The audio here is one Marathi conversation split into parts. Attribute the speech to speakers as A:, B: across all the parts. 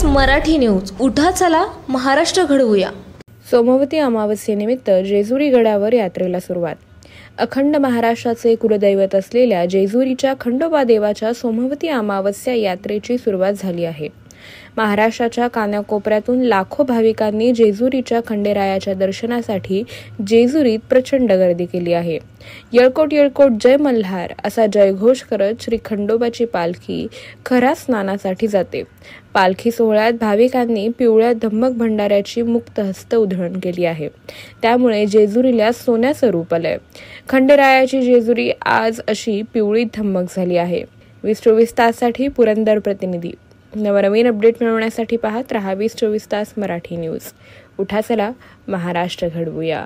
A: तास मराठी न्यूज. उठा चला महाराष्ट्र घडवूया.
B: सोमवती अमावस्येनिमित्त जेजुरी गडावर यात्रेला सुरुवात. अखंड महाराष्ट्राचे कुलदैवत असलेल्या जेजुरीच्या खंडोबा देवाच्या सोमवती अमावस्या यात्रेची सुरुवात झाली आहे. महाराष्ट्राच्या कानाकोपऱ्यातून लाखो भाविकांनी जेजुरीच्या खंडेरायाच्या दर्शनासाठी जेजुरीत प्रचंड गर्दी केली आहे. येळकोट येळकोट जय मल्हार असा जयघोष करत श्री खंडोबाची पालखी खऱ्या स्नानासाठी जाते. पालखी सोहळ्यात भाविकांनी पिवळ्या धम्मक भंडाऱ्याची मुक्त हस्त उधळण केली आहे. त्यामुळे जेजुरीला सोन्याचं रूप आलंय. खंडेरायाची जेजुरी आज अशी पिवळी धम्मक झाली आहे. 20-24 ताससाठी पुरंदर प्रतिनिधी. नवनवीन अपडेट मिळवण्यासाठी पाहत रहा 20-24 तास मराठी न्यूज. उठा चला महाराष्ट्र घडवूया.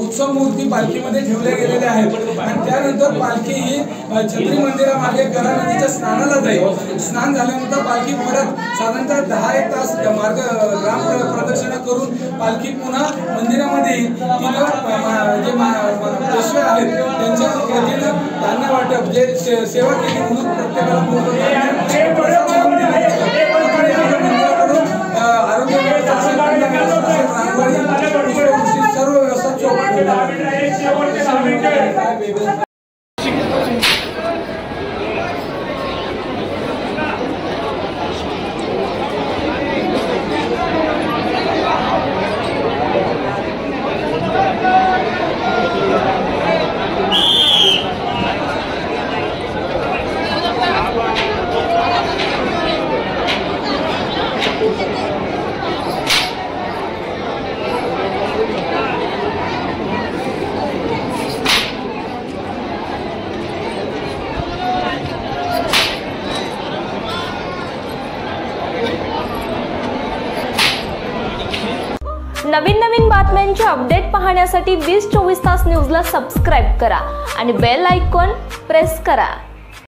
C: उत्सव मूर्ती पालखीमध्ये ठेवल्या गेलेल्या आहेत आणि त्यानंतर पालखी ही छत्री मंदिरामागे गंगा नदीच्या स्नानाला जाईल. स्नान झाल्यानंतर पालखी परत साधारणतः 10-1 तास मार्ग ग्राम प्रदक्षिणा करून पालखी पुन्हा मंदिरामध्ये येईल. जे पेशवे आहेत त्यांच्या कृतीनं धान्य वाटप जे सेवा केली म्हणून प्रत्येकाला सर्व व्यवस्था
A: नवीन बातम्यांचे अपडेट पाहण्यासाठी 20-24 तास न्यूजला सबस्क्राइब करा आणि बेल आयकॉन प्रेस करा.